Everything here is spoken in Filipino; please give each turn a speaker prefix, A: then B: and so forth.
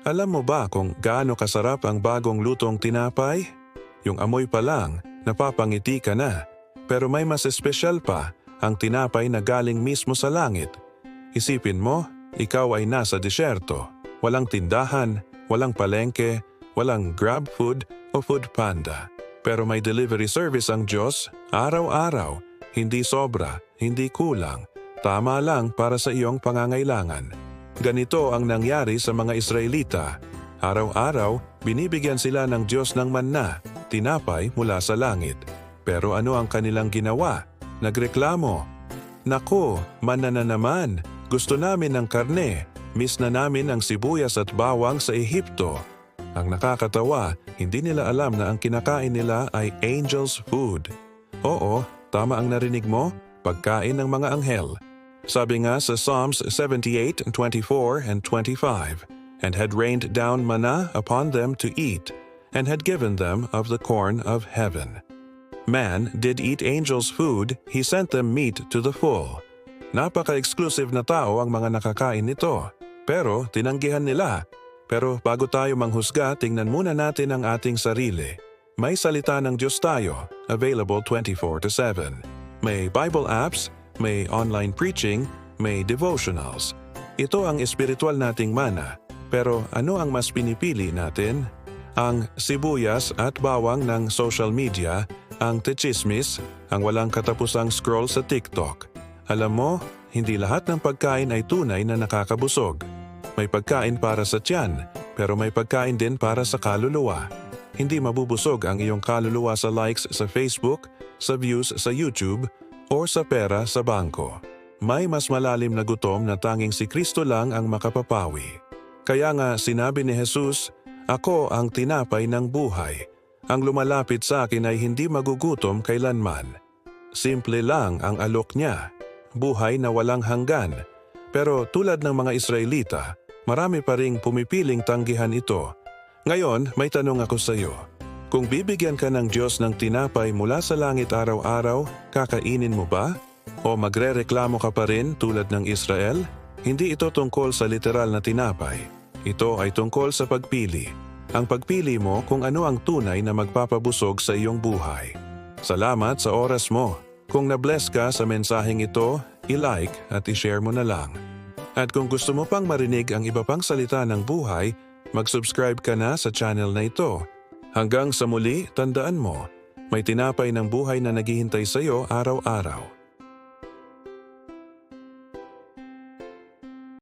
A: Alam mo ba kung gaano kasarap ang bagong lutong tinapay? Yung amoy pa lang, napapangiti ka na. Pero may mas espesyal pa, ang tinapay na galing mismo sa langit. Isipin mo, ikaw ay nasa disyerto. Walang tindahan, walang palengke, walang Grab Food o Food Panda. Pero may delivery service ang Diyos, araw-araw, hindi sobra, hindi kulang. Tama lang para sa iyong pangangailangan. Ganito ang nangyari sa mga Israelita. Araw-araw, binibigyan sila ng Diyos ng manna, tinapay mula sa langit. Pero ano ang kanilang ginawa? Nagreklamo. Naku, manna na naman. Gusto namin ng karne. Miss na namin ang sibuyas at bawang sa Ehipto. Ang nakakatawa, hindi nila alam na ang kinakain nila ay angel's food. Oo, tama ang narinig mo, pagkain ng mga anghel. Sabi nga sa Psalms 78:24 and 25, "And had rained down manna upon them to eat, and had given them of the corn of heaven." Man did eat angels' food, he sent them meat to the full. Napaka-exclusive na tao ang mga nakakain nito, pero tinanggihan nila. Pero bago tayo manghusga, tingnan muna natin ang ating sarili. May salita ng Diyos tayo, available 24/7. May Bible apps, may online preaching, may devotionals. Ito ang espiritual nating mana. Pero ano ang mas pinipili natin? Ang sibuyas at bawang ng social media, ang techismis, ang walang katapusang scroll sa TikTok. Alam mo, hindi lahat ng pagkain ay tunay na nakakabusog. May pagkain para sa tiyan, pero may pagkain din para sa kaluluwa. Hindi mabubusog ang iyong kaluluwa sa likes sa Facebook, sa views sa YouTube, o sa pera sa bangko. May mas malalim na gutom na tanging si Kristo lang ang makapapawi. Kaya nga sinabi ni Jesus, "Ako ang tinapay ng buhay. Ang lumalapit sa akin ay hindi magugutom kailanman." Simple lang ang alok niya, buhay na walang hanggan. Pero tulad ng mga Israelita, marami pa ring pumipiling tanggihan ito. Ngayon, may tanong ako sa iyo. Kung bibigyan ka ng Diyos ng tinapay mula sa langit araw-araw, kakainin mo ba? O magrereklamo ka pa rin tulad ng Israel? Hindi ito tungkol sa literal na tinapay. Ito ay tungkol sa pagpili. Ang pagpili mo kung ano ang tunay na magpapabusog sa iyong buhay. Salamat sa oras mo. Kung na-bless ka sa mensaheng ito, i-like at i-share mo na lang. At kung gusto mo pang marinig ang iba pang salita ng buhay, mag-subscribe ka na sa channel na ito. Hanggang sa muli, tandaan mo, may tinapay ng buhay na naghihintay sa iyo araw-araw.